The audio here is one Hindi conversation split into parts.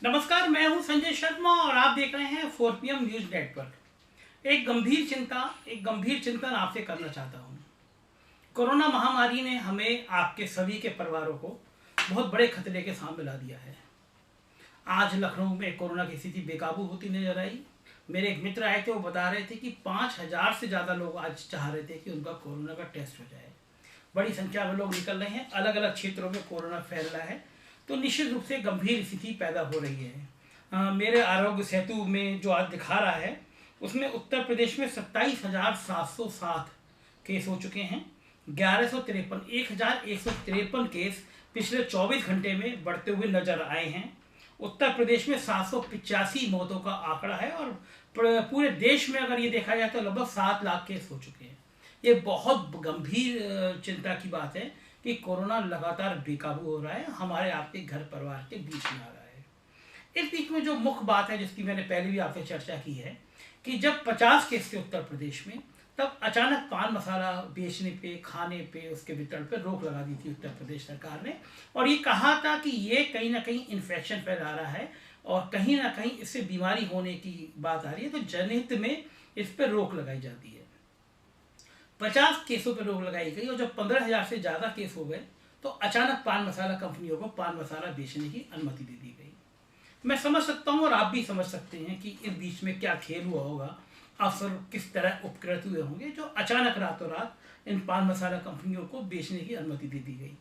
नमस्कार, मैं हूं संजय शर्मा और आप देख रहे हैं 4PM न्यूज नेटवर्क। एक गंभीर चिंतन आपसे करना चाहता हूं। कोरोना महामारी ने हमें, आपके सभी के परिवारों को बहुत बड़े खतरे के सामने ला दिया है। आज लखनऊ में कोरोना की स्थिति बेकाबू होती नजर आई। मेरे एक मित्र आए थे, वो बता रहे थे कि 5,000 से ज़्यादा लोग आज चाह रहे थे कि उनका कोरोना का टेस्ट हो जाए। बड़ी संख्या में लोग निकल रहे हैं, अलग अलग क्षेत्रों में कोरोना फैल रहा है, तो निश्चित रूप से गंभीर स्थिति पैदा हो रही है। मेरे आरोग्य सेतु में जो आज दिखा रहा है, उसमें उत्तर प्रदेश में 27,707 केस हो चुके हैं। 1153 केस पिछले 24 घंटे में बढ़ते हुए नजर आए हैं। उत्तर प्रदेश में 785 मौतों का आंकड़ा है और पूरे देश में अगर ये देखा जाए तो लगभग 7 लाख केस हो चुके हैं। ये बहुत गंभीर चिंता की बात है कि कोरोना लगातार बेकाबू हो रहा है, हमारे आपके घर परिवार के बीच में आ रहा है। इस बीच में जो मुख्य बात है, जिसकी मैंने पहले भी आपसे चर्चा की है, कि जब 50 केस थे उत्तर प्रदेश में, तब अचानक पान मसाला बेचने पे, खाने पे, उसके वितरण पे रोक लगा दी थी उत्तर प्रदेश सरकार ने, और ये कहा था कि ये कहीं ना कहीं इन्फेक्शन फैला रहा है और कहीं ना कहीं इससे बीमारी होने की बात आ रही है, तो जनहित में इस पर रोक लगाई जाती है। 50 केसों पर रोक लगाई गई और जब 15,000 से ज़्यादा केस हो गए तो अचानक पान मसाला कंपनियों को पान मसाला बेचने की अनुमति दे दी गई। मैं समझ सकता हूँ और आप भी समझ सकते हैं कि इस बीच में क्या खेल हुआ होगा, अफसर किस तरह उपकृत हुए होंगे जो अचानक रातों रात इन पान मसाला कंपनियों को बेचने की अनुमति दे दी गई।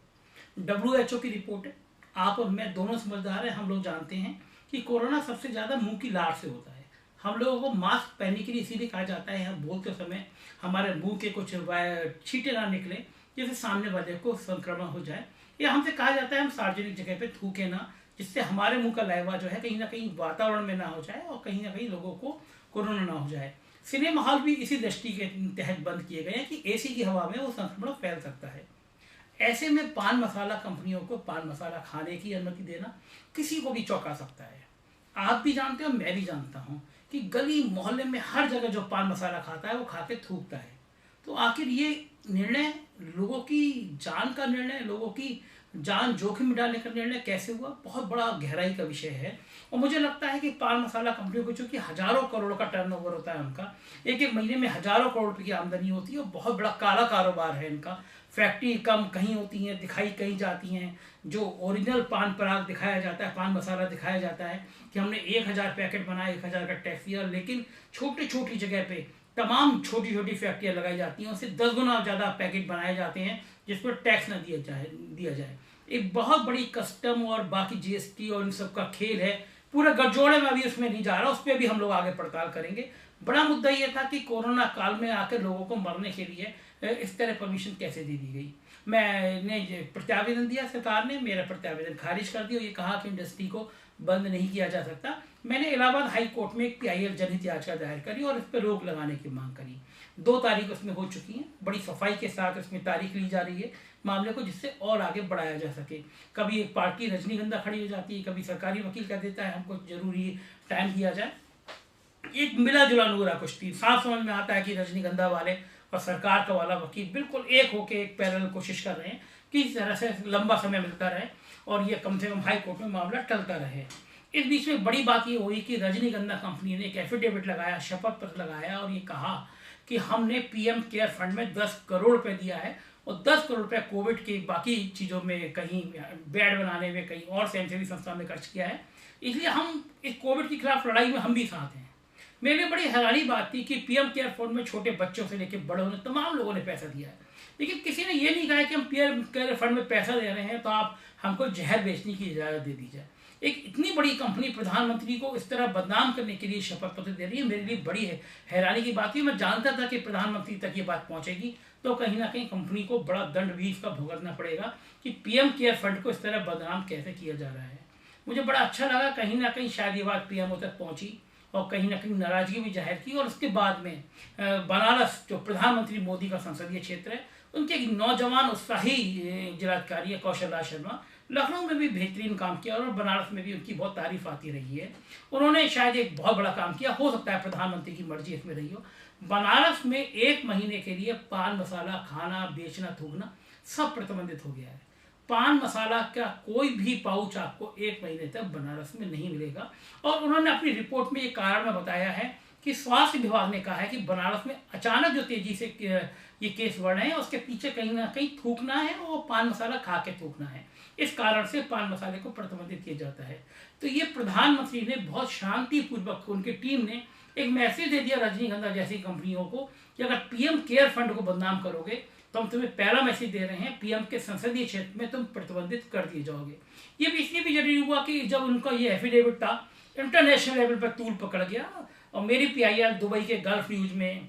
WHO की रिपोर्ट है, आप और मैं दोनों समझदार हैं, हम लोग जानते हैं कि कोरोना सबसे ज़्यादा मुंह की लार से होता है। हम लोगों को मास्क पहनने के लिए इसीलिए कहा जाता है, हम बोलते समय हमारे मुंह के कुछ छींटे ना निकले जिससे सामने वाले को संक्रमण हो जाए, या हमसे कहा जाता है हम सार्वजनिक जगह पे थूके ना, जिससे हमारे मुंह का लाइवा जो है कहीं ना कहीं वातावरण में ना हो जाए और कहीं ना कहीं लोगों को कोरोना ना हो जाए। सिनेमा हॉल भी इसी दृष्टि के तहत बंद किए गए हैं कि AC की हवा में वो संक्रमण फैल सकता है। ऐसे में पान मसाला कंपनियों को पान मसाला खाने की अनुमति देना किसी को भी चौंका सकता है। आप भी जानते हो, मैं भी जानता हूँ कि गली मोहल्ले में हर जगह जो पान मसाला खाता है वो खा के थूकता है। तो आखिर ये निर्णय लोगों की जान का निर्णय, लोगों की जान जोखिम में डालने का निर्णय कैसे हुआ, बहुत बड़ा गहराई का विषय है। और मुझे लगता है कि पान मसाला कंपनियों को, चूंकि हजारों करोड़ का टर्नओवर होता है उनका, एक एक महीने में हजारों करोड़ रुपए की आमदनी होती है और बहुत बड़ा काला कारोबार है इनका। फैक्ट्री कम कहीं होती हैं, दिखाई कहीं जाती हैं। जो ओरिजिनल पान पराग दिखाया जाता है, पान मसाला दिखाया जाता है कि हमने 1,000 पैकेट बनाए, 1,000 का टैक्स दिया, लेकिन छोटी छोटी जगह पे तमाम छोटी छोटी फैक्ट्रियाँ लगाई जाती हैं, उससे 10 गुना ज़्यादा पैकेट बनाए जाते हैं जिस पर टैक्स न दिया जाए। एक बहुत बड़ी कस्टम और बाकी GST और इन सब का खेल है। पूरे गठजोड़े में अभी उसमें नहीं जा रहा, उस पर भी हम लोग आगे पड़ताल करेंगे। बड़ा मुद्दा ये था कि कोरोना काल में आकर लोगों को मरने के लिए इस तरह परमिशन कैसे दे दी गई। मैंने प्रत्यावेदन दिया, सरकार ने मेरा प्रत्यावेदन खारिज कर दिया और ये कहा कि इंडस्ट्री को बंद नहीं किया जा सकता। मैंने इलाहाबाद हाई कोर्ट में एक PIL जनहित याचिका दायर करी और इस पर रोक लगाने की मांग करी। 2 तारीख उसमें हो चुकी हैं, बड़ी सफाई के साथ उसमें तारीख ली जा रही है मामले को, जिससे और आगे बढ़ाया जा सके। कभी एक पार्टी रजनीगंधा खड़ी हो जाती है, कभी सरकारी वकील कह देता है हमको जरूरी टाइम दिया जाए। एक मिला जुला नूरा कुश्ती, साफ समझ में आता है कि रजनीगंधा वाले और सरकार का वाला वकील बिल्कुल एक होकर एक पैरेलल कोशिश कर रहे हैं कि इस तरह से लंबा समय मिलता रहे और ये कम से कम हाई कोर्ट में मामला टलता रहे। इस बीच में बड़ी बात ये हुई कि रजनीगंधा कंपनी ने एक एफिडेविट लगाया, शपथ पत्र लगाया और ये कहा कि हमने PM केयर फंड में 10 करोड़ रुपए दिया है और 10 करोड़ रुपए कोविड के बाकी चीज़ों में, कहीं बेड बनाने में, कहीं और स्वयंसेवी संस्था में खर्च किया है, इसलिए हम इस कोविड के खिलाफ लड़ाई में हम भी साथ हैं। मेरे लिए बड़ी हैरानी बात थी कि PM केयर फंड में छोटे बच्चों से लेकर बड़ों ने, तमाम लोगों ने पैसा दिया है, लेकिन किसी ने ये नहीं कहा कि हम PM केयर फंड में पैसा दे रहे हैं तो आप हमको जहर बेचने की इजाज़त दे दी जाए। एक इतनी बड़ी कंपनी प्रधानमंत्री को इस तरह बदनाम करने के लिए शपथ पत्र दे रही है, मेरे लिए बड़ी हैरानी की बात थी। मैं जानता था कि प्रधानमंत्री तक ये बात पहुंचेगी तो कहीं ना कहीं कंपनी को बड़ा दंड भी इसका भुगतना पड़ेगा कि PM केयर फंड को इस तरह बदनाम कैसे किया जा रहा है। मुझे बड़ा अच्छा लगा, कहीं ना कहीं शायद ये बात PMO तक पहुंची और कहीं ना कहीं नाराजगी भी जाहिर की। और उसके बाद में बनारस, जो प्रधानमंत्री मोदी का संसदीय क्षेत्र है, उनके एक नौजवान उत्साही जिलाधिकारी है कौशल राज शर्मा, लखनऊ में भी बेहतरीन काम किया और बनारस में भी उनकी बहुत तारीफ आती रही है। उन्होंने शायद एक बहुत बड़ा काम किया, हो सकता है प्रधानमंत्री की मर्जी इसमें रही हो। बनारस में 1 महीने के लिए पान मसाला खाना, बेचना, थूकना सब प्रतिबंधित हो गया है। पान मसाला का कोई भी पाउच आपको 1 महीने तक बनारस में नहीं मिलेगा। और उन्होंने अपनी रिपोर्ट में ये कारण में बताया है कि स्वास्थ्य विभाग ने कहा है कि बनारस में अचानक जो तेजी से ये केस बढ़ रहे हैं, उसके पीछे कहीं ना कहीं थूकना है, और वो पान मसाला खा के थूकना है। इस कारण से पान मसाले को प्रतिबंधित किया जाता है। तो ये प्रधानमंत्री ने बहुत शांतिपूर्वक, उनकी टीम ने एक मैसेज दे दिया रजनीगंधा जैसी कंपनियों को कि अगर पीएम केयर फंड को बदनाम करोगे तो हम तुम्हें पहला मैसेज दे रहे हैं, पीएम के संसदीय क्षेत्र में तुम प्रतिबंधित कर दिए जाओगे। ये भी इसलिए भी जरूरी हुआ कि जब उनका ये एफिडेविट था, इंटरनेशनल लेवल पर तूल पकड़ गया, और मेरी पीआईआर दुबई के गल्फ न्यूज में,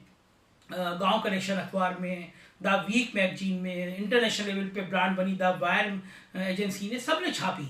गांव कनेक्शन अखबार में, द वीक मैगजीन में, इंटरनेशनल लेवल पे ब्रांड बनी द वायर एजेंसी ने, सबने छापी।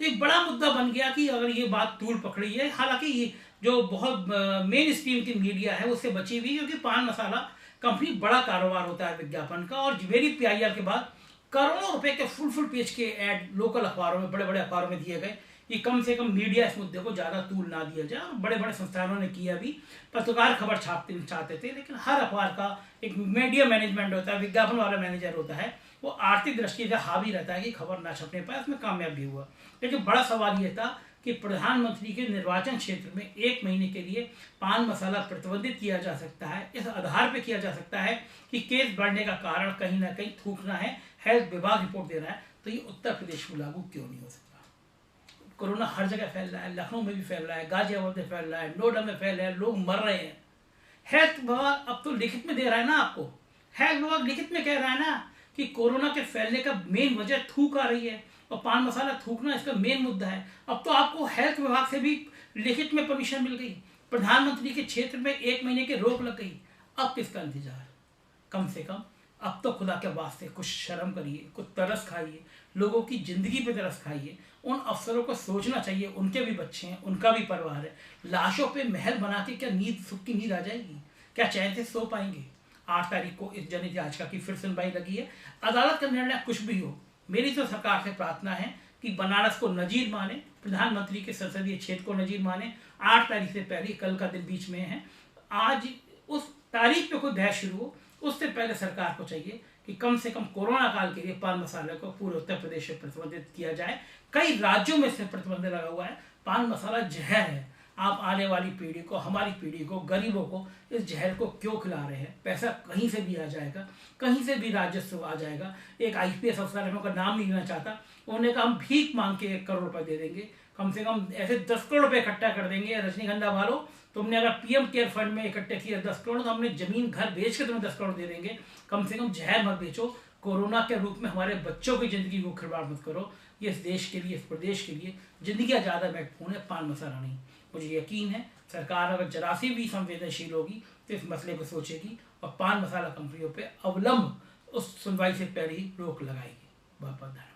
तो एक बड़ा मुद्दा बन गया कि अगर ये बात तूल पकड़ी है। हालांकि ये जो बहुत मेन स्ट्रीम की मीडिया है उससे बची हुई, क्योंकि पान मसाला कंपनी बड़ा कारोबार होता है विज्ञापन का, और मेरी पीआईआर के बाद करोड़ों रुपए के फुल पेज के ऐड लोकल अखबारों में, बड़े बड़े अखबारों में दिए गए कि कम से कम मीडिया इस मुद्दे को ज़्यादा तूल ना दिया जाए। बड़े बड़े संस्थानों ने किया भी, पत्रकार खबर छापते चाहते थे, लेकिन हर अखबार का एक मीडिया मैनेजमेंट होता है, विज्ञापन वाला मैनेजर होता है, वो आर्थिक दृष्टि से हावी रहता है कि खबर ना छपने पाए। उसमें कामयाब भी हुआ। लेकिन बड़ा सवाल ये था कि प्रधानमंत्री के निर्वाचन क्षेत्र में 1 महीने के लिए पान मसाला प्रतिबंधित किया जा सकता है। इस आधार पर किया जा सकता है कि केस बढ़ने का कारण कहीं ना कहीं थूकना है। हेल्थ विभाग रिपोर्ट दे रहा है, तो ये उत्तर प्रदेश में लागू क्यों नहीं हो सकता? कोरोना हर जगह फैल रहा है, लखनऊ में भी फैल रहा है, गाजियाबाद में फैल रहा है, नोएडा में फैल रहा है, लोग मर रहे हैं। हेल्थ विभाग अब तो लिखित में दे रहा है ना आपको, हेल्थ विभाग लिखित में कह रहा है ना कि कोरोना के फैलने का मेन वजह थूक आ रही है, और पान मसाला थूकना इसका मेन मुद्दा है। अब तो आपको हेल्थ विभाग से भी लिखित में परमिशन मिल गई, प्रधानमंत्री के क्षेत्र में 1 महीने की रोक लग गई। अब किसका इंतजार? कम से कम अब तो खुदा के वास्ते कुछ शर्म करिए, कुछ तरस खाइए, लोगों की जिंदगी पे तरस खाइए। उन अफसरों को सोचना चाहिए, उनके भी बच्चे हैं, उनका भी परिवार है। लाशों पे महल बना के क्या सुख की नींद आ जाएगी? क्या चैन से सो पाएंगे? 8 तारीख को इस जनहित याचिका की फिर सुनवाई लगी है। अदालत का निर्णय कुछ भी हो, मेरी तो सरकार से प्रार्थना है कि बनारस को नजीर माने, प्रधानमंत्री के संसदीय क्षेत्र को नजीर माने। 8 तारीख से पहले, कल का दिन बीच में है, आज उस तारीख पे कोई बहस शुरू हो, उससे पहले सरकार को चाहिए कि कम से कम कोरोना काल के लिए पान मसाले को पूरे उत्तर प्रदेश में प्रतिबंधित किया जाए। कई राज्यों में से प्रतिबंध लगा हुआ है। पान मसाला जहर है। आप आने वाली पीढ़ी को, हमारी पीढ़ी को, गरीबों को इस जहर को क्यों खिला रहे हैं? पैसा कहीं से भी आ जाएगा, कहीं से भी राजस्व आ जाएगा। एक आईपीएस अफसर, मैं उनका नाम नहीं लेना चाहता, उन्होंने कहा हम भीख मांग के 1 करोड़ रुपए दे देंगे, कम से कम ऐसे 10 करोड़ रुपए इकट्ठा कर देंगे। रजनीगंधा वालों, तुमने अगर पीएम केयर फंड में इकट्ठे किए 10 करोड़, तो हमने जमीन घर बेच के तुम्हें 10 करोड़ दे देंगे। कम से कम जहर मत बेचो, कोरोना के रूप में हमारे बच्चों की जिंदगी को खिलवाड़ मत करो। ये इस देश के लिए, इस प्रदेश के लिए जिंदगी ज़्यादा महत्वपूर्ण है, पान मसाला नहीं। मुझे यकीन है सरकार अगर जरा सी भी संवेदनशील होगी तो इस मसले को सोचेगी और पान मसाला कंपनियों पे अवलंब उस सुनवाई से पहले ही रोक लगाएगी। बहुत बहुत धन्यवाद।